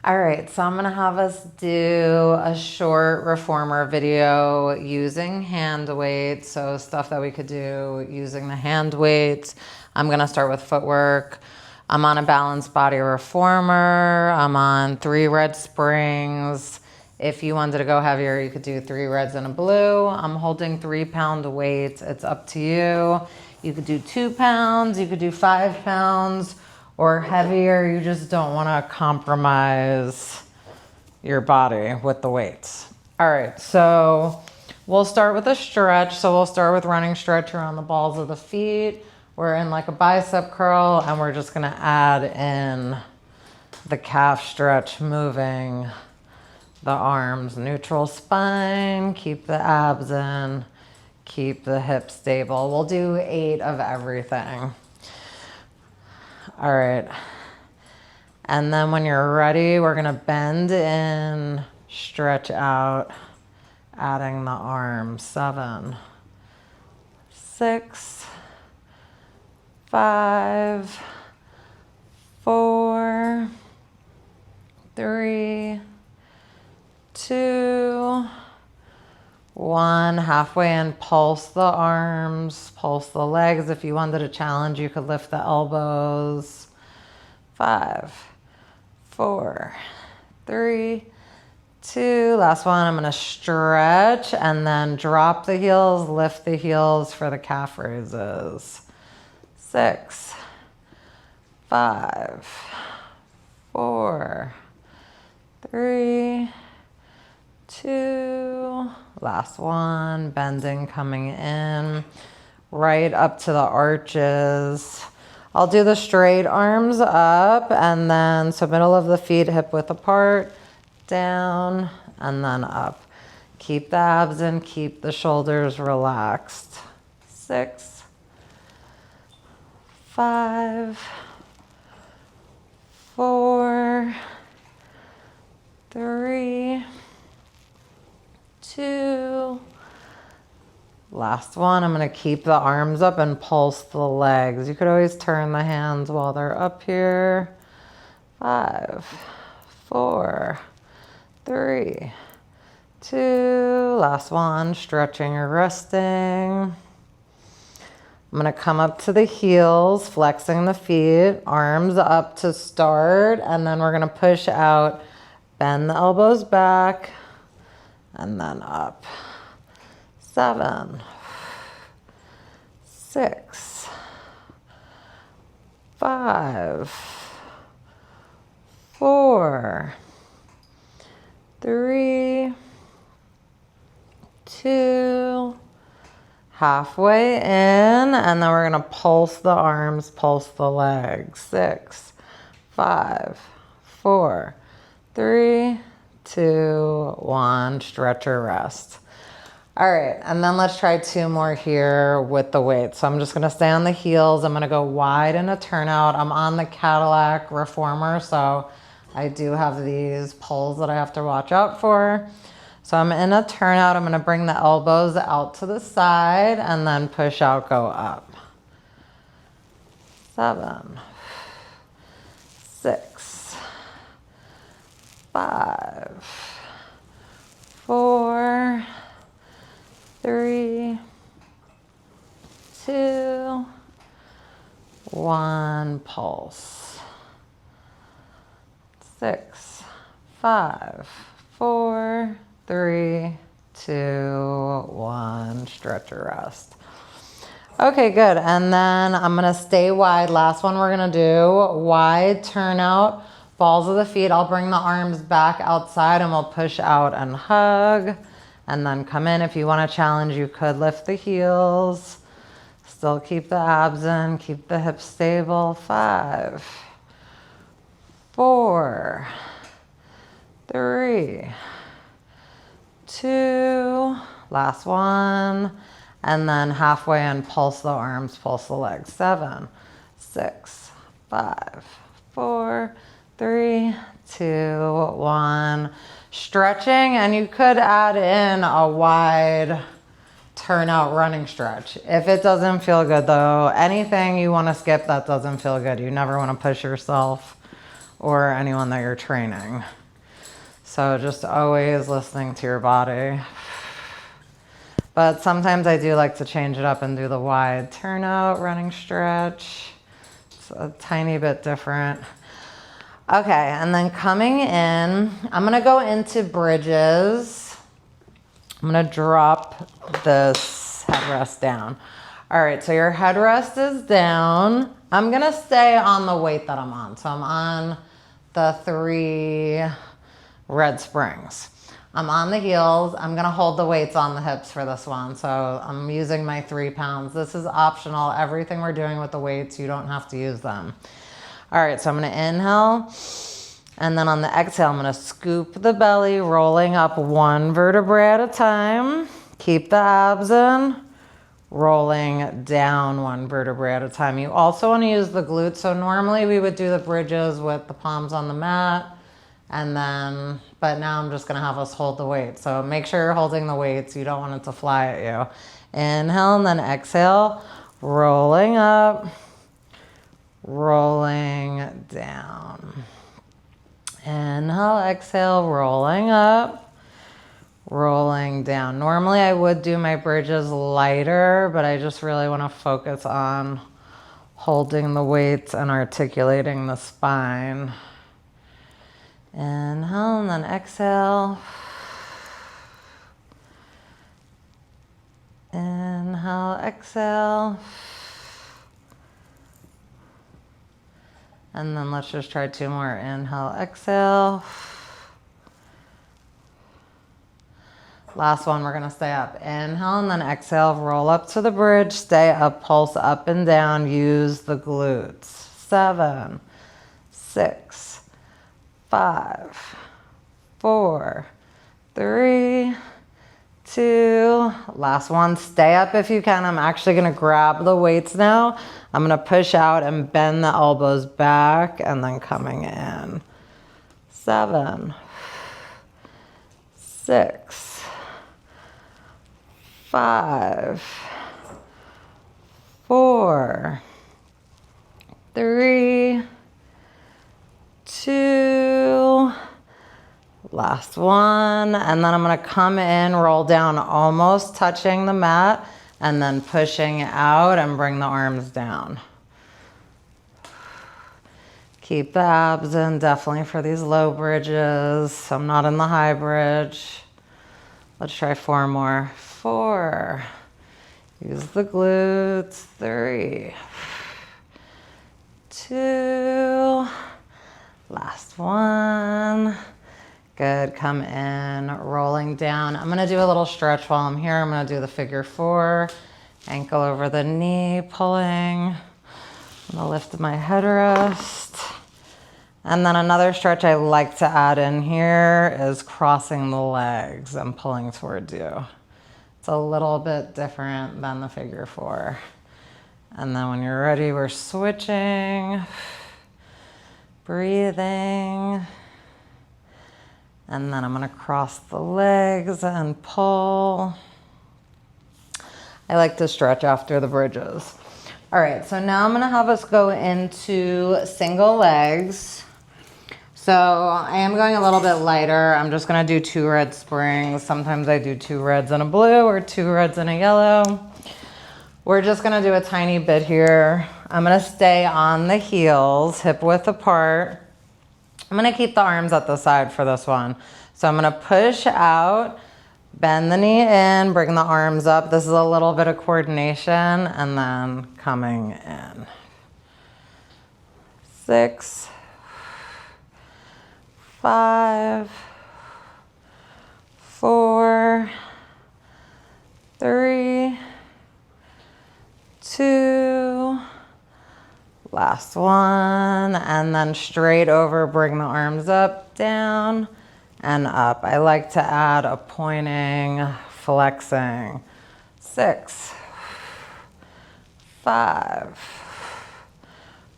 All right, so I'm gonna have us do a short reformer video using hand weights. So stuff that we could do using the hand weights. I'm gonna start with footwork. I'm on a balanced body reformer. I'm on 3 red springs. If you wanted to go heavier, you could do 3 reds and a blue. I'm holding 3-pound weights. It's up to you. You could do 2 pounds, you could do 5 pounds, or heavier. You just don't want to compromise your body with the weights. All right, so we'll start with a stretch. So we'll start with running stretch around the balls of the feet. We're in like a bicep curl, and we're just gonna add in the calf stretch, moving the arms, neutral spine, keep the abs in, keep the hips stable. We'll do 8 of everything. All right. And then when you're ready, we're gonna bend in, stretch out, adding the arms. 7, 6, 5, 4, 3, 2, 1. Halfway in, pulse the arms, pulse the legs. If you wanted a challenge, you could lift the elbows. 5, 4, 3, 2. Last one, I'm gonna stretch and then drop the heels, lift the heels for the calf raises. 6, 5, 4, 3, 2. Last one, bending, coming in, right up to the arches. I'll do the straight arms up, and then, so middle of the feet, hip width apart, down, and then up. Keep the abs in, keep the shoulders relaxed. 6, 5, 4, 3, 2. Last one, I'm gonna keep the arms up and pulse the legs. You could always turn the hands while they're up here. 5, 4, 3, 2. Last one, stretching or resting. I'm gonna come up to the heels, flexing the feet, arms up to start, and then we're gonna push out, bend the elbows back, and then up. 7, 6, 5, 4, 3, 2. Halfway in, and then we're gonna pulse the arms, pulse the legs. 6, 5, 4, 3, 2, 1. Stretch or rest. All right, and then let's try 2 more here with the weights. So I'm just gonna stay on the heels. I'm gonna go wide in a turnout. I'm on the Cadillac Reformer, so I do have these poles that I have to watch out for. So I'm in a turnout. I'm gonna bring the elbows out to the side and then push out, go up. 7, 6, 5, 4, 3, 2, 1. Pulse. 6, 5, 4, 3, 2, 1. Stretch or rest. Okay, good. And then I'm gonna stay wide. Last one we're gonna do, wide turnout, balls of the feet. I'll bring the arms back outside and we'll push out and hug. And then come in. If you want to challenge, you could lift the heels. Still keep the abs in, keep the hips stable. 5, 4, 3, 2. Last one. And then halfway in, pulse the arms, pulse the legs. 7, 6, 5, 4, 3, 2, 1. Stretching, and you could add in a wide turnout running stretch. If it doesn't feel good though, anything you want to skip that doesn't feel good, you never want to push yourself or anyone that you're training. So just always listening to your body. But sometimes I do like to change it up and do the wide turnout running stretch. It's a tiny bit different. Okay, and then coming in, I'm gonna go into bridges. I'm gonna drop this headrest down. All right, so your headrest is down. I'm gonna stay on the weight that I'm on. So I'm on the 3 red springs. I'm on the heels. I'm gonna hold the weights on the hips for this one. So I'm using my 3 pounds. This is optional. Everything we're doing with the weights, you don't have to use them. All right, so I'm gonna inhale. And then on the exhale, I'm gonna scoop the belly, rolling up 1 vertebrae at a time. Keep the abs in, rolling down 1 vertebrae at a time. You also wanna use the glutes. So normally we would do the bridges with the palms on the mat, and then, but now I'm just gonna have us hold the weight. So make sure you're holding the weights. You don't want it to fly at you. Inhale and then exhale, rolling up, rolling down. Inhale, exhale, rolling up, rolling down. Normally I would do my bridges lighter, but I just really want to focus on holding the weights and articulating the spine. Inhale and then exhale. Inhale, exhale. And then let's just try 2 more. Inhale, exhale. Last one, we're gonna stay up. Inhale and then exhale, roll up to the bridge, stay up, pulse up and down, use the glutes. 7, 6, 5, 4, 3, 2. Last one, stay up if you can. I'm actually gonna grab the weights now. I'm gonna push out and bend the elbows back and then coming in. 7, 6, 5, 4, 3, 2. Last one, and then I'm gonna come in, roll down, almost touching the mat, and then pushing out and bring the arms down. Keep the abs in, definitely for these low bridges. I'm not in the high bridge. Let's try 4 more. 4, use the glutes. 3, 2, last one. Good, come in, rolling down. I'm gonna do a little stretch while I'm here. I'm gonna do the figure 4, ankle over the knee, pulling. I'm gonna lift my headrest. And then another stretch I like to add in here is crossing the legs and pulling toward you. It's a little bit different than the figure 4. And then when you're ready, we're switching, breathing. And then I'm gonna cross the legs and pull. I like to stretch after the bridges. All right, so now I'm gonna have us go into single legs. So I am going a little bit lighter. I'm just gonna do 2 red springs. Sometimes I do 2 reds and a blue or 2 reds and a yellow. We're just gonna do a tiny bit here. I'm gonna stay on the heels, hip width apart. I'm gonna keep the arms at the side for this one. So I'm gonna push out, bend the knee in, bring the arms up. This is a little bit of coordination, and then coming in. 6, 5, 4, 3, 2, last one, and then straight over, bring the arms up, down, and up. I like to add a pointing, flexing. 6, 5,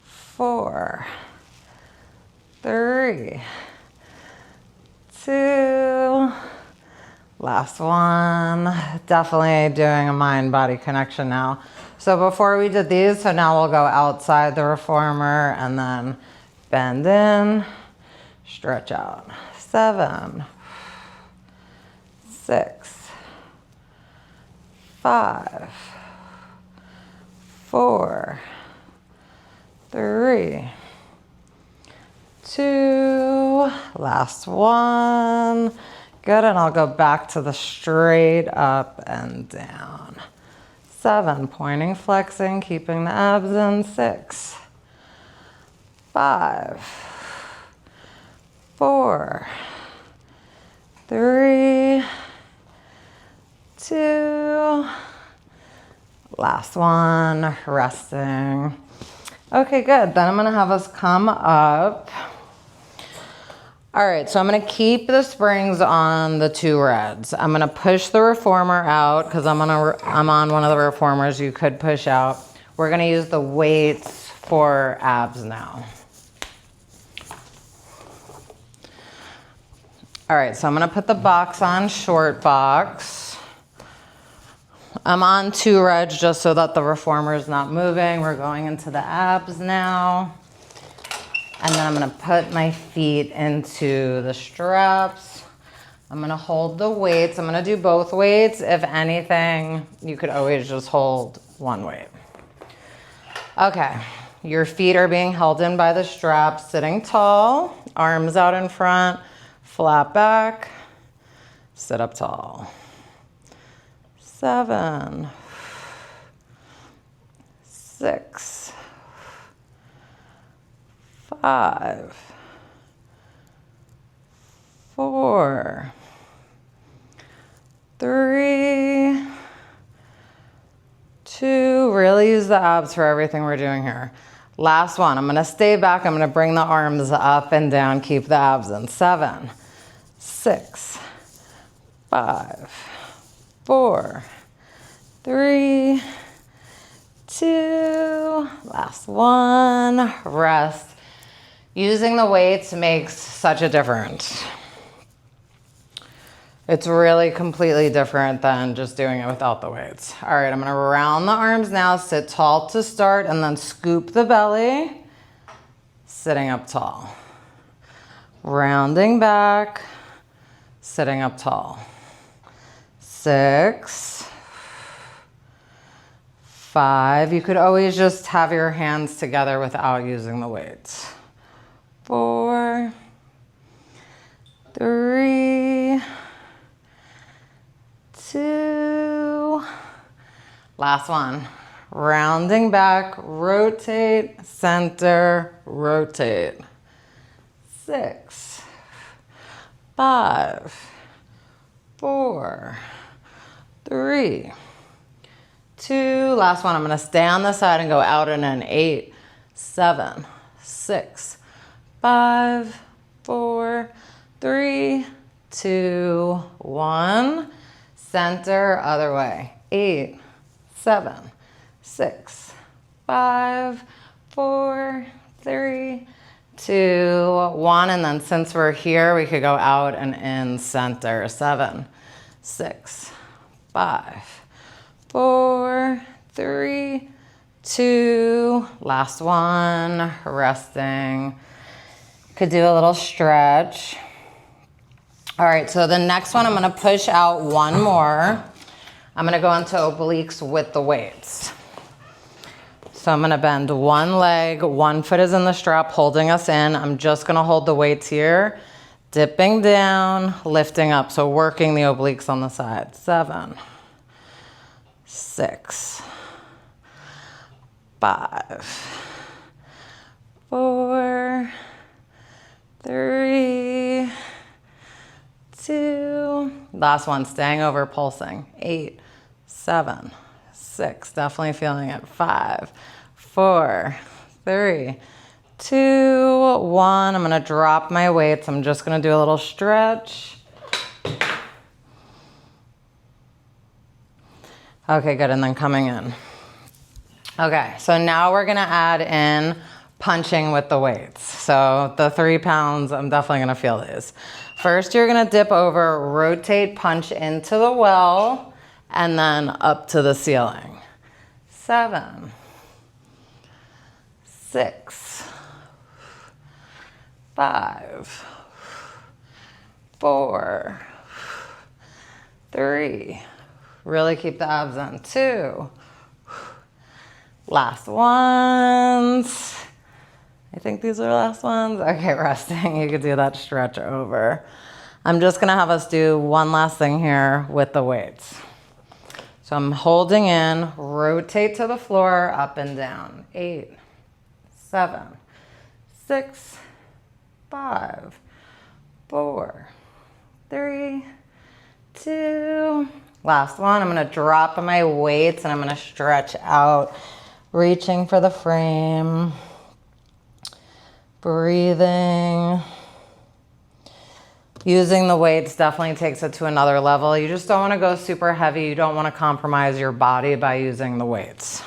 4, 3, 2, last one. Definitely doing a mind-body connection now. So before we did these, so now we'll go outside the reformer and then Bend in, stretch out. 7, 6, 5, 4, 3, 2, last one. Good, and I'll go back to the straight up and down. 7, pointing, flexing, keeping the abs in. 6, 5, 4, 3, 2, last one, resting. Okay, good. Then I'm gonna have us come up. All right, so I'm gonna keep the springs on the 2 reds. I'm gonna push the reformer out because I'm on one of the reformers you could push out. We're gonna use the weights for abs now. All right, so I'm gonna put the box on, short box. I'm on 2 reds just so that the reformer is not moving. We're going into the abs now. And then I'm gonna put my feet into the straps. I'm gonna hold the weights. I'm gonna do both weights. If anything, you could always just hold one weight. Okay, your feet are being held in by the straps, sitting tall, arms out in front, flat back, sit up tall. 7, 6, 5, 4, 3, 2. Really use the abs for everything we're doing here. Last one. I'm gonna stay back. I'm gonna bring the arms up and down. Keep the abs in. 7, 6, 5, 4, 3, 2. Last one. Rest. Using the weights makes such a difference. It's really completely different than just doing it without the weights. All right, I'm gonna round the arms now, sit tall to start, and then scoop the belly, sitting up tall. Rounding back, sitting up tall. 6, 5. You could always just have your hands together without using the weights. 4, 3, 2. Last one. Rounding back, rotate, center, rotate. 6, 5, 4, 3, 2. Last one. I'm gonna stay on the side and go out and in. 8, 7, 6, 5, 4, 3, 2, 1. Center, other way. 8, 7, 6, 5, 4, 3, 2, 1. And then since we're here, we could go out and in center. 7, 6, 5, 4, 3, 2. Last one, resting. Could do a little stretch. All right, so the next one, I'm gonna push out one more. I'm gonna go into obliques with the weights. So I'm gonna bend one leg, one foot is in the strap, holding us in. I'm just gonna hold the weights here, dipping down, lifting up. So working the obliques on the side. 7, 6, 5, 4, 3, 2. Last one, staying over, pulsing. 8, 7, 6. Definitely feeling it. 5, 4, 3, 2, 1. I'm gonna drop my weights. I'm just gonna do a little stretch. Okay, good, and then coming in. Okay, so now we're gonna add in punching with the weights. So the 3 pounds, I'm definitely gonna feel these. First, you're gonna dip over, rotate, punch into the well, and then up to the ceiling. 7, 6, 5, 4, 3. Really keep the abs in. 2. Last ones. I think these are the last ones. Okay, resting. You could do that stretch over. I'm just gonna have us do one last thing here with the weights. So I'm holding in, rotate to the floor, up and down. 8, 7, 6, 5, 4, 3, 2. Last one, I'm gonna drop my weights and I'm gonna stretch out, reaching for the frame, breathing. Using the weights definitely takes it to another level. You just don't want to go super heavy. You don't want to compromise your body by using the weights.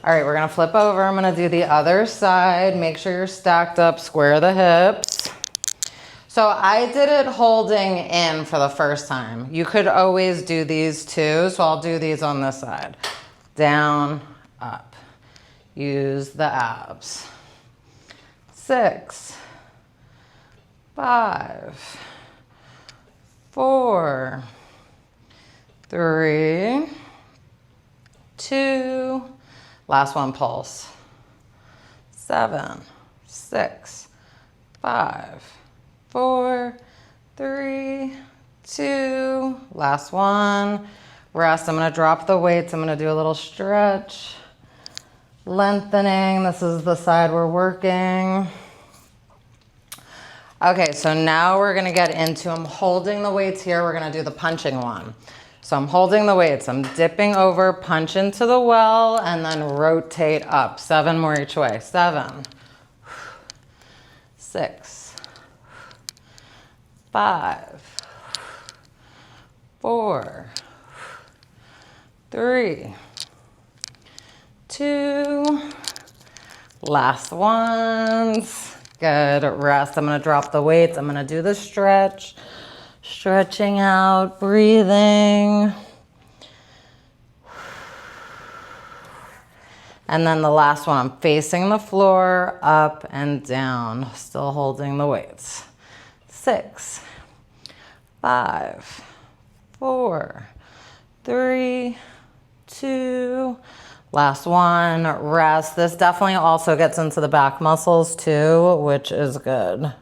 All right, we're going to flip over. I'm going to do the other side. Make sure you're stacked up, square the hips. So I did it holding in for the first time. You could always do these too. So I'll do these on this side. Down, up. Use the abs. 6, 5, 4, 3, 2. Last one, pulse. 7, 6, 5, 4, 3, 2. Last one. Rest. I'm going to drop the weights. I'm going to do a little stretch. Lengthening. This is the side we're working. Okay, so now we're gonna get into, I'm holding the weights here. We're gonna do the punching one. So I'm holding the weights. I'm dipping over, punch into the well, and then rotate up. 7 more each way. 7, 6, 5, 4, 3, 2. Last ones. Good. Rest. I'm going to drop the weights. I'm going to do the stretch. Stretching out, breathing. And then the last one, I'm facing the floor, up and down, still holding the weights. 6, 5, 4, 3, 2. Last one, rest. This definitely also gets into the back muscles too, which is good.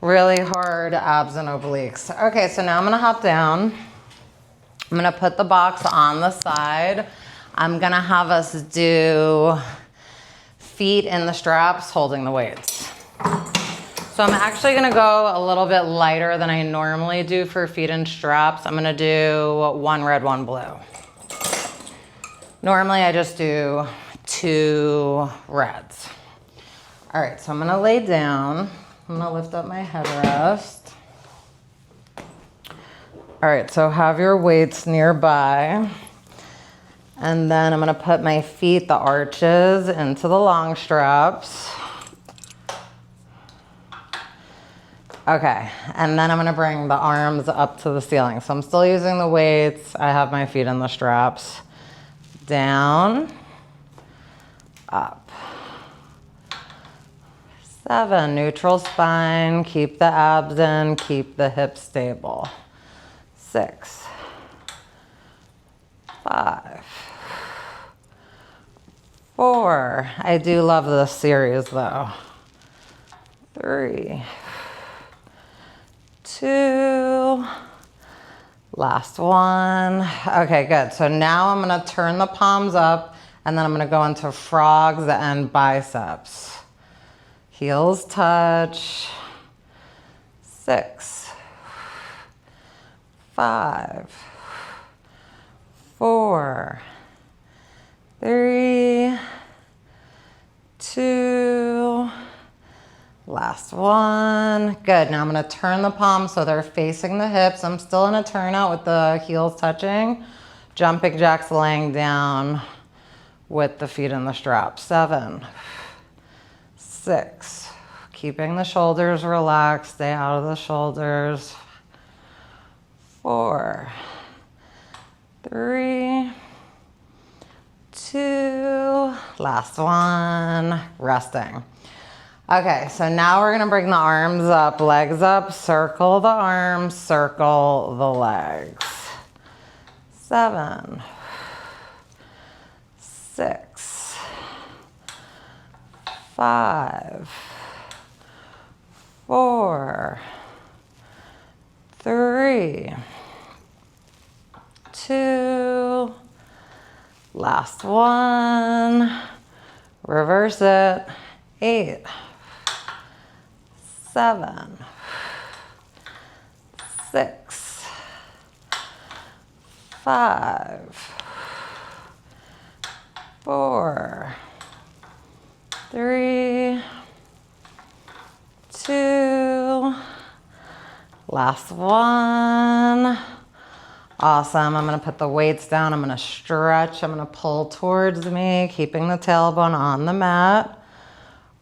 Really hard abs and obliques. Okay, so now I'm gonna hop down. I'm gonna put the box on the side. I'm gonna have us do feet in the straps, holding the weights. So I'm actually gonna go a little bit lighter than I normally do for feet and straps. I'm gonna do 1 red, 1 blue. Normally I just do 2 reds. All right, so I'm gonna lay down. I'm gonna lift up my headrest. All right, so have your weights nearby. And then I'm gonna put my feet, the arches, into the long straps. Okay, and then I'm gonna bring the arms up to the ceiling. So I'm still using the weights. I have my feet in the straps. Down, up. 7, neutral spine. Keep the abs in, keep the hips stable. 6, 5, 4. I do love this series though. 3, 2. Last one. Okay, good. So now I'm gonna turn the palms up and then I'm gonna go into frogs and biceps. Heels touch. 6, 5, 4, 3, 2. Last one. Good. Now I'm going to turn the palms so they're facing the hips. I'm still in a turnout with the heels touching. Jumping jacks laying down with the feet in the strap. 7, 6. Keeping the shoulders relaxed. Stay out of the shoulders. 4, 3, 2, last one, resting. Okay, so now we're gonna bring the arms up, legs up, circle the arms, circle the legs. 7, 6, 5, 4, 3, 2, last one, reverse it, 8, 7, 6, 5, 4, 3, 2, last one. Awesome. I'm going to put the weights down. I'm going to stretch. I'm going to pull towards me, keeping the tailbone on the mat.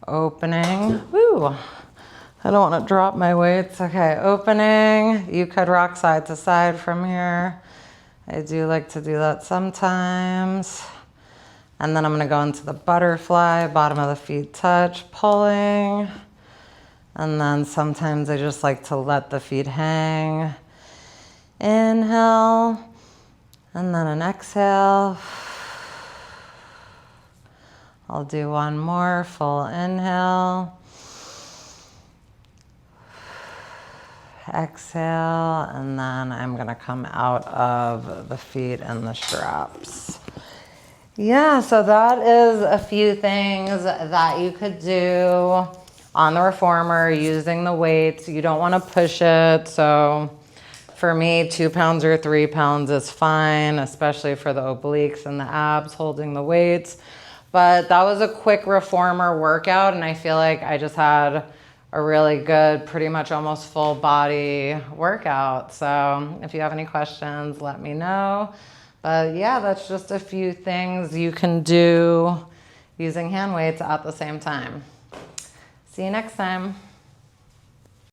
Opening. Woo. I don't want to drop my weights. Okay, opening. You could rock side to side from here. I do like to do that sometimes. And then I'm going to go into the butterfly, bottom of the feet touch, pulling. And then sometimes I just like to let the feet hang. Inhale, and then an exhale. I'll do one more, full inhale. Exhale, and then I'm gonna come out of the feet and the straps. Yeah, so that is a few things that you could do on the reformer using the weights. You don't wanna push it, so for me, 2 pounds or 3 pounds is fine, especially for the obliques and the abs holding the weights. But that was a quick reformer workout, and I feel like I just had a really good, pretty much almost full body workout. So if you have any questions, let me know. But yeah, that's just a few things you can do using hand weights at the same time. See you next time.